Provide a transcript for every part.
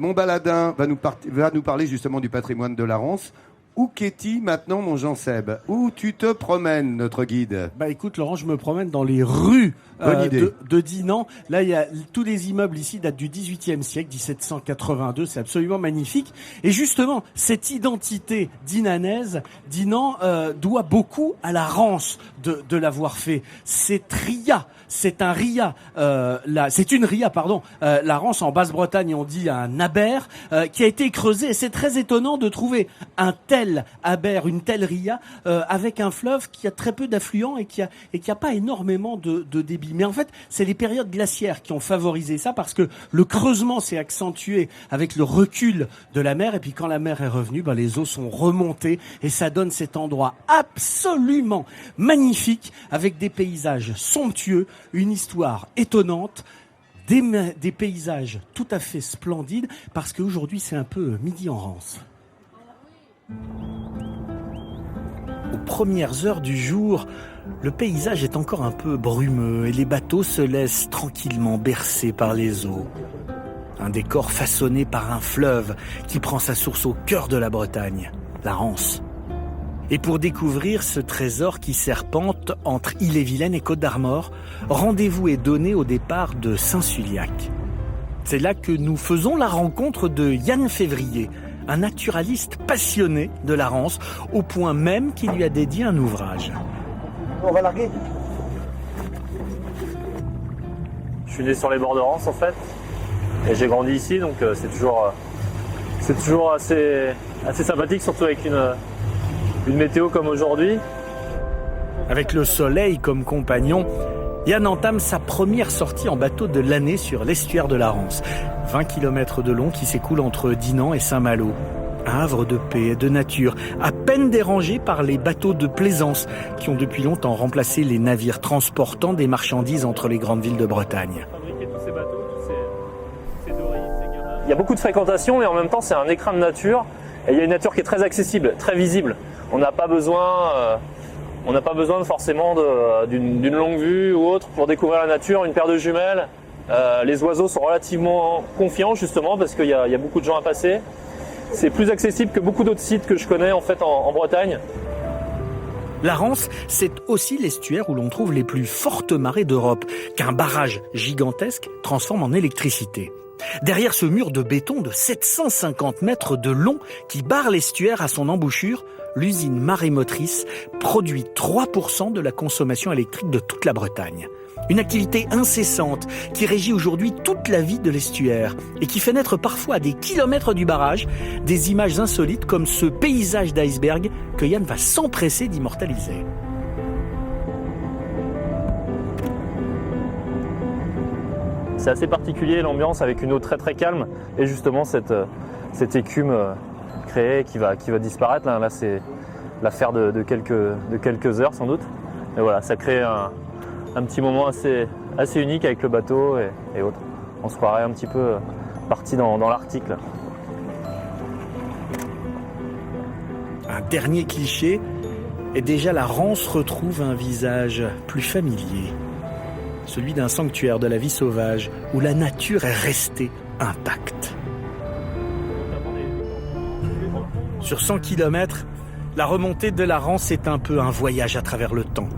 Mon baladin va nous parler justement du patrimoine de la Rance. Où qu'est-il maintenant, mon Jean-Seb? Où tu te promènes, notre guide? Bah écoute, Laurent, je me promène dans les rues de Dinan. Là, il y a tous les immeubles ici datent du XVIIIe siècle, 1782. C'est absolument magnifique. Et justement, cette identité dinanaise, Dinan doit beaucoup à la Rance de l'avoir fait. C'est une ria, la Rance en Basse-Bretagne, on dit un aber, qui a été creusé. Et c'est très étonnant de trouver un tel aber, une telle ria, avec un fleuve qui a très peu d'affluents et qui a pas énormément de débit. Mais en fait, c'est les périodes glaciaires qui ont favorisé ça, parce que le creusement s'est accentué avec le recul de la mer, et puis quand la mer est revenue, les eaux sont remontées, et ça donne cet endroit absolument magnifique, avec des paysages somptueux, une histoire étonnante, des paysages tout à fait splendides, parce qu'aujourd'hui c'est un peu midi en Rance. Aux premières heures du jour, le paysage est encore un peu brumeux et les bateaux se laissent tranquillement bercer par les eaux. Un décor façonné par un fleuve qui prend sa source au cœur de la Bretagne, la Rance. Et pour découvrir ce trésor qui serpente entre Ille-et-Vilaine et Côte-d'Armor, rendez-vous est donné au départ de Saint-Suliac. C'est là que nous faisons la rencontre de Yann Février, un naturaliste passionné de la Rance, au point même qu'il lui a dédié un ouvrage. On va larguer. Je suis né sur les bords de Rance en fait, et j'ai grandi ici, donc c'est toujours assez sympathique, surtout avec une météo comme aujourd'hui. Avec le soleil comme compagnon, Yann entame sa première sortie en bateau de l'année sur l'estuaire de la Rance. 20 km de long qui s'écoule entre Dinan et Saint-Malo. Un havre de paix et de nature, à peine dérangé par les bateaux de plaisance qui ont depuis longtemps remplacé les navires transportant des marchandises entre les grandes villes de Bretagne. Il y a beaucoup de fréquentation et en même temps c'est un écrin de nature. Et il y a une nature qui est très accessible, très visible. On n'a pas besoin forcément d'une longue vue ou autre pour découvrir la nature, une paire de jumelles. Les oiseaux sont relativement confiants justement parce qu'il y a beaucoup de gens à passer. C'est plus accessible que beaucoup d'autres sites que je connais en fait en Bretagne. La Rance, c'est aussi l'estuaire où l'on trouve les plus fortes marées d'Europe, qu'un barrage gigantesque transforme en électricité. Derrière ce mur de béton de 750 mètres de long qui barre l'estuaire à son embouchure, l'usine marémotrice produit 3% de la consommation électrique de toute la Bretagne. Une activité incessante qui régit aujourd'hui toute la vie de l'estuaire et qui fait naître parfois à des kilomètres du barrage des images insolites comme ce paysage d'iceberg que Yann va s'empresser d'immortaliser. C'est assez particulier l'ambiance avec une eau très très calme et justement cette écume créée qui va disparaître. Là c'est l'affaire de quelques heures sans doute. Et voilà, ça crée un petit moment assez unique avec le bateau et autres. On se croirait un petit peu parti dans l'Arctique. Là. Un dernier cliché, et déjà la Rance retrouve un visage plus familier. Celui d'un sanctuaire de la vie sauvage où la nature est restée intacte. Sur 100 km, la remontée de la Rance est un peu un voyage à travers le temps.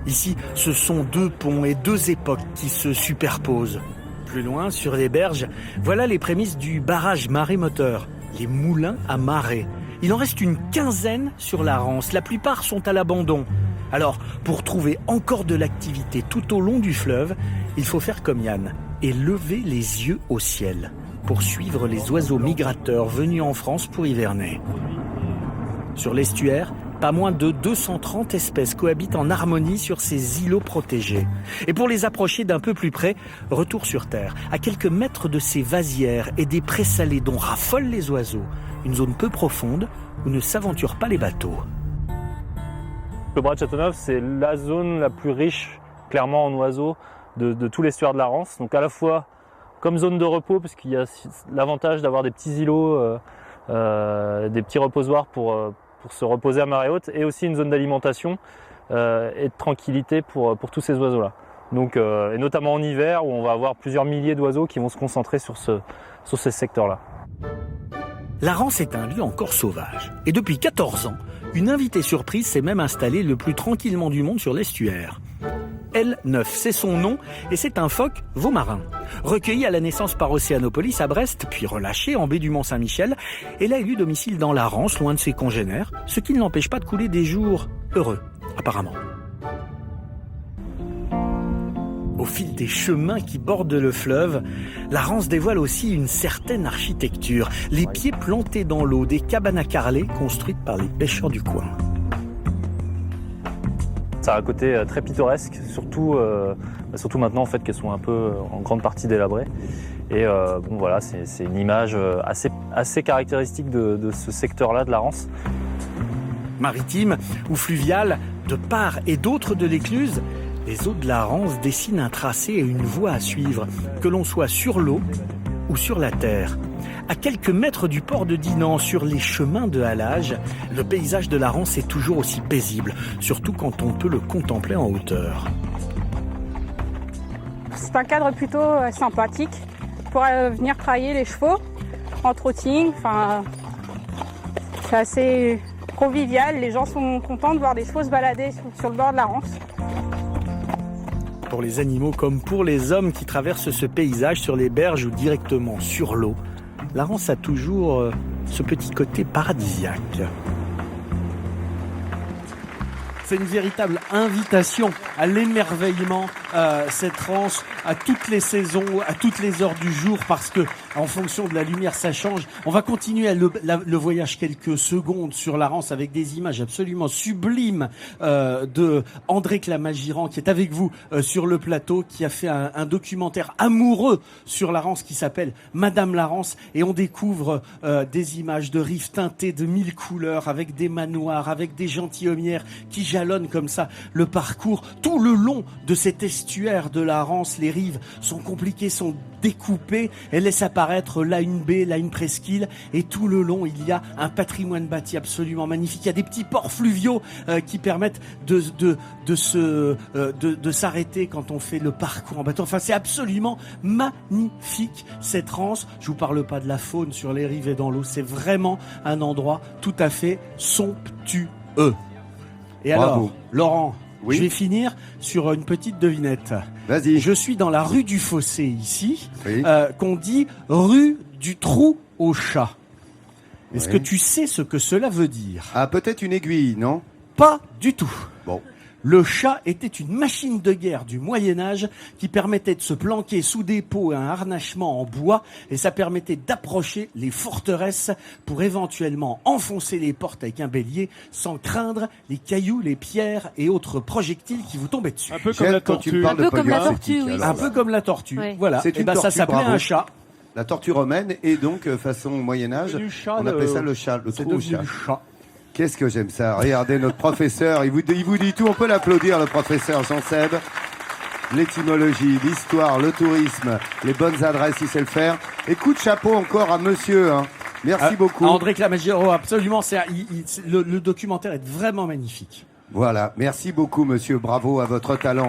Ici, ce sont deux ponts et deux époques qui se superposent. Plus loin, sur les berges, voilà les prémices du barrage marémoteur, les moulins à marée. Il en reste une quinzaine sur la Rance, la plupart sont à l'abandon. Alors, pour trouver encore de l'activité tout au long du fleuve, il faut faire comme Yann et lever les yeux au ciel pour suivre les oiseaux migrateurs venus en France pour hiverner. Sur l'estuaire, pas moins de 230 espèces cohabitent en harmonie sur ces îlots protégés. Et pour les approcher d'un peu plus près, retour sur terre, à quelques mètres de ces vasières et des prés salés dont raffolent les oiseaux, une zone peu profonde où ne s'aventurent pas les bateaux. Le Bras de Châteauneuf, c'est la zone la plus riche, clairement en oiseaux, de tout l'estuaire de la Rance. Donc à la fois comme zone de repos, parce qu'il y a l'avantage d'avoir des petits îlots, des petits reposoirs pour se reposer à marée haute, et aussi une zone d'alimentation et de tranquillité pour tous ces oiseaux-là. Donc, et notamment en hiver, où on va avoir plusieurs milliers d'oiseaux qui vont se concentrer sur sur ces secteurs-là. La Rance est un lieu encore sauvage. Et depuis 14 ans, une invitée surprise s'est même installée le plus tranquillement du monde sur l'estuaire. L9, c'est son nom et c'est un phoque vaumarin. Recueilli à la naissance par Océanopolis à Brest, puis relâché en baie du Mont-Saint-Michel, elle a élu domicile dans la Rance, loin de ses congénères, ce qui ne l'empêche pas de couler des jours heureux, apparemment. Au fil des chemins qui bordent le fleuve, la Rance dévoile aussi une certaine architecture. Les pieds plantés dans l'eau, des cabanes à carrelés construites par les pêcheurs du coin. Ça a un côté très pittoresque, surtout maintenant en fait qu'elles sont un peu en grande partie délabrées. Et bon voilà, c'est une image assez caractéristique de ce secteur-là de la Rance. Maritime ou fluviale, de part et d'autre de l'écluse, les eaux de la Rance dessinent un tracé et une voie à suivre, que l'on soit sur l'eau ou sur la terre. À quelques mètres du port de Dinan, sur les chemins de halage, le paysage de la Rance est toujours aussi paisible, surtout quand on peut le contempler en hauteur. C'est un cadre plutôt sympathique pour venir travailler les chevaux en trotting. Enfin, c'est assez convivial, les gens sont contents de voir des chevaux se balader sur le bord de la Rance. Pour les animaux comme pour les hommes qui traversent ce paysage sur les berges ou directement sur l'eau, la Rance a toujours ce petit côté paradisiaque. C'est une véritable invitation à l'émerveillement, cette Rance, à toutes les saisons, à toutes les heures du jour, parce que en fonction de la lumière, ça change. On va continuer le voyage quelques secondes sur la Rance avec des images absolument sublimes de André Clamagiran, qui est avec vous sur le plateau, qui a fait un documentaire amoureux sur la Rance qui s'appelle Madame la Rance, et on découvre des images de rives teintées de 1000 couleurs, avec des manoirs, avec des gentilhommières qui jalonnent comme ça le parcours. Tout le long de cet estuaire de la Rance, les rives sont compliquées, sont découpées, elles laissent apparaître là une baie, là une presqu'île, et tout le long il y a un patrimoine bâti absolument magnifique. Il y a des petits ports fluviaux qui permettent de s'arrêter quand on fait le parcours en bateau. Enfin, c'est absolument magnifique cette Rance. Je vous parle pas de la faune sur les rives et dans l'eau, c'est vraiment un endroit tout à fait somptueux. Et Bravo. alors, Laurent, oui. Je vais finir sur une petite devinette. Vas-y. Je suis dans la rue du Fossé ici, Oui. qu'on dit rue du Trou au Chat. Est-ce Oui. que tu sais ce que cela veut dire? Ah, peut-être une aiguille, non? Pas du tout. Bon. Le chat était une machine de guerre du Moyen-Âge qui permettait de se planquer sous des pots et un harnachement en bois, et ça permettait d'approcher les forteresses pour éventuellement enfoncer les portes avec un bélier sans craindre les cailloux, les pierres et autres projectiles qui vous tombaient dessus. Un peu comme J'aime la quand tu tortue. me parles Un de peu comme la polyarctique, tortue, oui. alors Un là. peu comme la tortue. Ouais. Voilà. C'est Et une ben ça tortue, s'appelait bravo. un chat. La tortue romaine, et donc, façon Moyen-Âge, Du chat, on appelle ça le chat, le C'est trou au devenu chat. le chat. Qu'est-ce que j'aime ça. Regardez notre professeur, il vous dit tout, on peut l'applaudir, le professeur Jean-Seb. L'étymologie, l'histoire, le tourisme, les bonnes adresses, il sait le faire. Et coup de chapeau encore à monsieur, hein. Merci beaucoup. André Clamagiran, absolument. Le documentaire est vraiment magnifique. Voilà, merci beaucoup monsieur, bravo à votre talent.